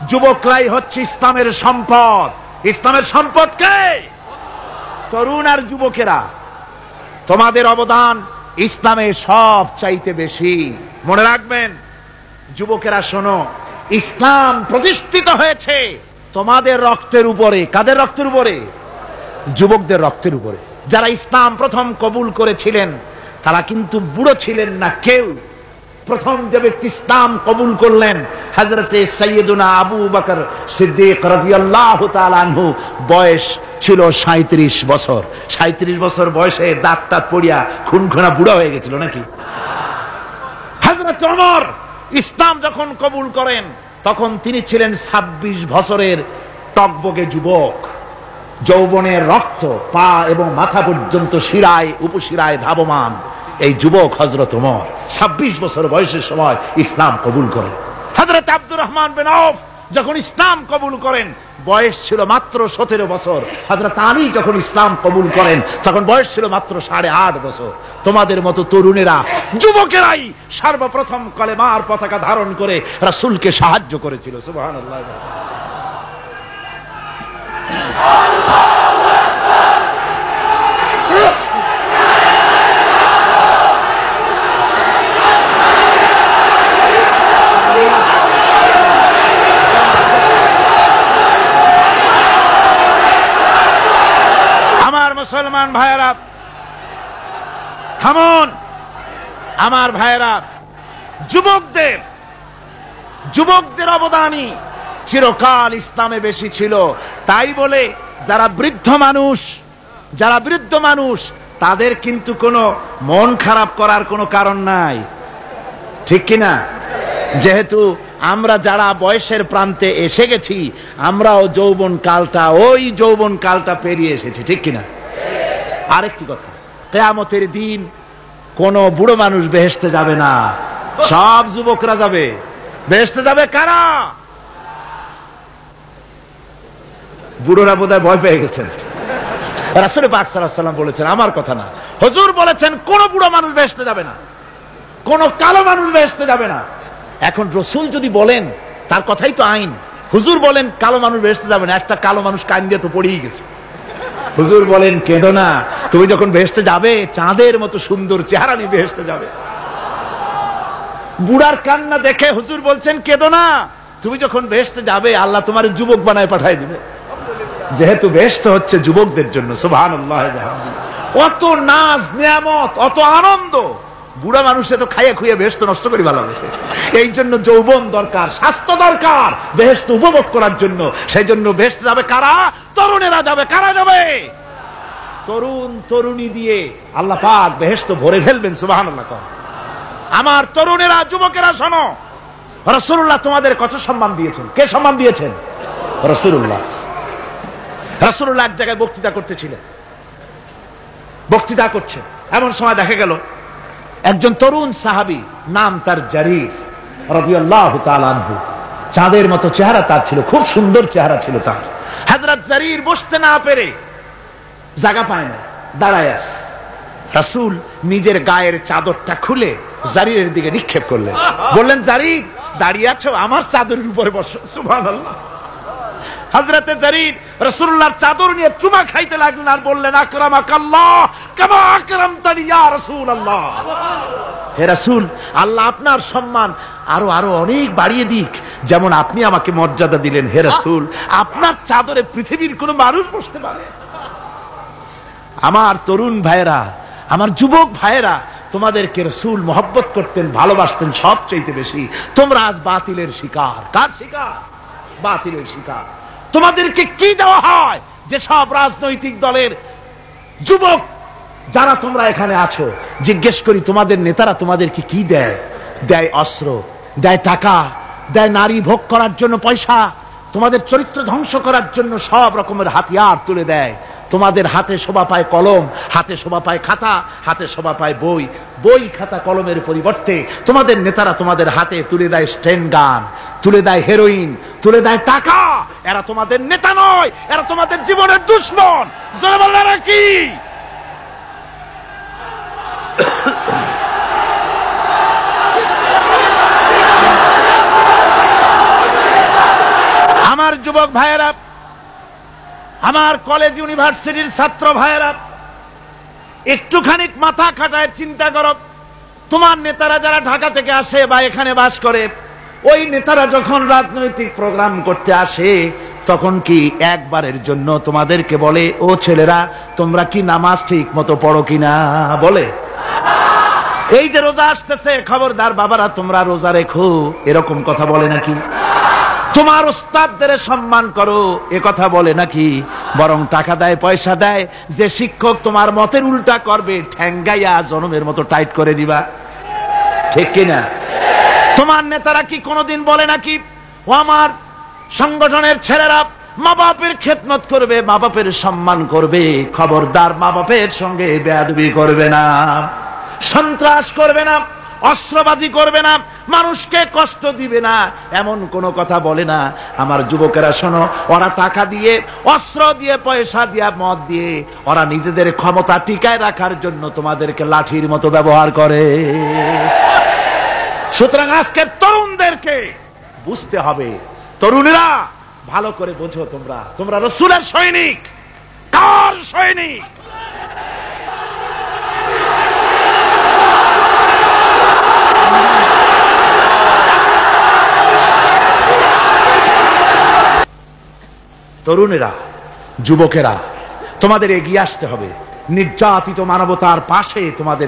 যুবকরাই হচ্ছে ইসলামের সম্পদ। ইসলামের সম্পদ কে? তরুণ আর যুবকেরা। তোমাদের অবদান ইসলামে সব চাইতে বেশি। মনে রাখবেন যুবকেরা, শোনো, ইসলাম প্রতিষ্ঠিত হয়েছে তোমাদের রক্তের উপরে। কাদের রক্তের উপরে? যুবকদের রক্তের উপরে। যারা ইসলাম প্রথম কবুল করেছিলেন তারা কিন্তু বুড়ো ছিলেন না কেউ। প্রথম যে ব্যক্তি ইসলাম কবুল করলেন হযরতে সাইয়্যিদুনা আবু বকর সিদ্দিক রাদিয়াল্লাহু তাআলা আনহু, বয়স ছিল 37 বছর। 37 বছর বয়সে দাঁত টাত পড়িয়া খুনখুনা বুড়া হয়ে গেছিল নাকি? হযরত ওমর ইসলাম যখন কবুল করেন তখন তিনি ছিলেন 26 বছরের টকবগে যুবক। যৌবনের রক্ত পা এবং মাথা পর্যন্ত শিরায় উপশিরায় ধাবমান এই যুবক হযরত ওমর 26 বছর বয়সের সময় ইসলাম কবুল করেন। হযরত আব্দুর রহমান বিন আউফ যখন ইসলাম কবুল করেন বয়স ছিল মাত্র 17 বছর। হযরত আলী যখন ইসলাম কবুল করেন তখন বয়স ছিল মাত্র 8.5 বছর। তোমাদের মতো তরুণেরা, যুবকেরাই সর্বপ্রথম কলেমার পতাকা ধারণ করে রাসূলকে সাহায্য করেছিল। সুবহানাল্লাহ। আমার মুসলমান ভাইয়েরা থামুন। আমার ভাইয়েরা, যুবকদের অবদানই চিরকাল ইসলামে বেশি ছিল। তাই বলে যারা বৃদ্ধ মানুষ তাদের কিন্তু কোনো মন খারাপ করার কোনো কারণ নাই, ঠিক কিনা? যেহেতু আমরা যারা বয়সের প্রান্তে এসে গেছি আমরাও ওই যৌবন কালটা পেরিয়ে এসেছি, ঠিক কিনা? আরেকটি কথা, কিয়ামতের দিন কোন বুড়ো মানুষ বেহেশতে যাবে না, সব যুবকরা যাবে। বেহেশতে যাবে কারা? বুড়োরা বোধহয় ভয় পেয়ে গেছেন। রাসূল পাক সাল্লাল্লাহু আলাইহি ওয়াসাল্লাম বলেছেন, আমার কথা না, হুজুর বলেছেন কোন বুড়ো মানুষ বেহেশতে যাবে না, কোন কালো মানুষ বেহেশতে যাবে না। এখন রাসূল যদি বলেন তার কথাই তো আইন। হুজুর বলেন কালো মানুষ বেহেশতে যাবে না, একটা কালো মানুষ কান দিয়ে তো পড়েই গেছে। হুজুর বলেন কেঁদো না, তুমি যখন বেহেশতে যাবে চাঁদের মতো সুন্দর চেহারা নিয়ে বেহেশতে যাবে। বুড়ার কান্না দেখে হুজুর বলছেন কেঁদো না, তুমি যখন বেহেশতে যাবে আল্লাহ তোমার যুবক বানায় পাঠায় দিবে। যেহেতু বেহেশত হচ্ছে যুবকদের জন্য। সুবহানাল্লাহ। অত নাজ নিয়ামত, অত আনন্দ, বুড়া মানুষে তো খাইয়া খুইয়া বেহেশত নষ্ট করে ভালো হবে। এই জন্য যৌবন দরকার, স্বাস্থ্য দরকার বেহেশত উপভোগ করার জন্য। সেই জন্য বেহেশতে যাবে কারা? তরুণেরা যাবে। কারা যাবে? তরুণ তরুণী দিয়ে আল্লাহ পাক বেহেশত ভরে ফেলবেন। সুবহানাল্লাহ। আমার তরুণেরা, যুবকেরা শোনো, রাসূলুল্লাহ তোমাদের কত সম্মান দিয়েছেন। কে সম্মান দিয়েছেন? রাসূলুল্লাহ। রাসূলুল্লাহ এক জায়গায় বক্তৃতা করতেছিলেন, বক্তৃতা করছেন, এমন সময় দেখা গেল একজন তরুণ সাহাবী, নাম তার জারীর রাদিয়াল্লাহু তাআলা আনহু। চাঁদের মতো চেহারা তার ছিল, খুব সুন্দর চেহারা ছিল তার। হযরত জারীর বসতে না পেরে জায়গা পায় না, দাঁড়ায় আছে। রাসূল নিজের গায়ের চাদরটা খুলে জারীরের দিকে নিক্ষেপ করলেন, বললেন জারীর দাঁড়িয়ে আছো, আমার চাদরের উপরে বসো। সুবহানাল্লাহ। হযরতে জারীর রাসূলুল্লাহর চাদর নিয়ে চুমা খাইতে লাগলেন আর বললেন আকরামাকাল্লাহ কামা আকরামতানি ইয়া রাসূলুল্লাহ। হে রাসূল, আল্লাহ আপনার সম্মান আরো আরো অনেক বাড়িয়ে দিক, যেমন আপনি আমাকে মর্যাদা দিলেন। হে রাসূল, আপনার চাদরে পৃথিবীর কোন মানুষ বসতে পারে? আমার তরুণ ভাইয়েরা, আমার যুবক ভাইয়েরা, তোমাদেরকে রাসূল মহব্বত করতেন, ভালোবাসতেন সবচেয়ে বেশি। তোমরা আজ বাতিলের শিকার। কার শিকার? বাতিলের শিকার। তোমাদেরকে কি দেওয়া হয়? যে সব রাজনৈতিক দলের যুবক যারা তোমরা এখানে আছো, জিজ্ঞেস করি তোমাদের নেতারা তোমাদেরকে কি দেয়? দেয় অস্ত্র, দেয় টাকা, দেয় নারী ভোগ করার জন্য পয়সা, তোমাদের চরিত্র ধ্বংস করার জন্য সব রকমের হাতিয়ার তুলে দেয়। তোমাদের হাতে শোভা পায় কলম, হাতে শোভা পায় খাতা, হাতে শোভা পায় বই। বই খাতা কলমের পরিবর্তে তোমাদের নেতারা তোমাদের হাতে তুলে দেয় স্টেন গান, তুলে দেয় হেরোইন, তুলে দেয় টাকা। এরা তোমাদের নেতা নয়, এরা তোমাদের জীবনের দুশমন। জোরে বললেন কি? আমার যুবক ভাইয়েরা, আমার কলেজ ইউনিভার্সিটির ছাত্র ভাইয়েরা, একটুখানি মাথা খাটায় চিন্তা করো। তোমার নেতারা যারা ঢাকা থেকে আসে বা এখানে বাস করে, ওই নেতারা যখন রাজনৈতিক প্রোগ্রাম করতে আসে, তখন কি একবারের জন্য তোমাদেরকে বলে, ও ছেলেরা তোমরা কি নামাজ ঠিক মতো পড়ো কিনা? বলে? এই যে রোজা আসতেছে, খবরদার বাবারা তোমরা রোজা রেখো, এরকম কথা বলে নাকি? তোমার উস্তাদদের সম্মান করো, এ কথা বলে নাকি? বরং টাকা দেয়, পয়সা দেয়, যে শিক্ষক তোমার মতের উল্টা করবে, ঠ্যাঙ্গাইয়া জনমের মতো টাইট করে দিবা। ঠিক কিনা? তোমার নেতারা কি কোনোদিন বলে নাকি, ও আমার সংগঠনের ছেলেরা মা বাপের খেদমত করবে, মা বাপের সম্মান করবে, খবরদার মা বাপের সঙ্গে বেয়াদবি করবে না, সন্ত্রাস করবে না, অস্ত্রবাজি করবে না, মানুষকে কষ্ট দিবে না, এমন কোনো কথা বলে না? আমার যুবকেরা শোনো, ওরা টাকা দিয়ে, অস্ত্র দিয়ে, পয়সা দিয়ে, মদ দিয়ে, ওরা নিজেদের ক্ষমতা টিকায় রাখার জন্য তোমাদেরকে লাঠির মতো ব্যবহার করে। সুতরাং আজকের তরুণদেরকে বুঝতে হবে, তরুণেরা ভালো করে বোঝো, তোমরা রাসূলের সৈনিক। কার সৈনিক? তরুণেরা, যুবকেরা, তোমাদের এগিয়ে আসতে হবে। নির্যাতিত মানবতার পাশে তোমাদের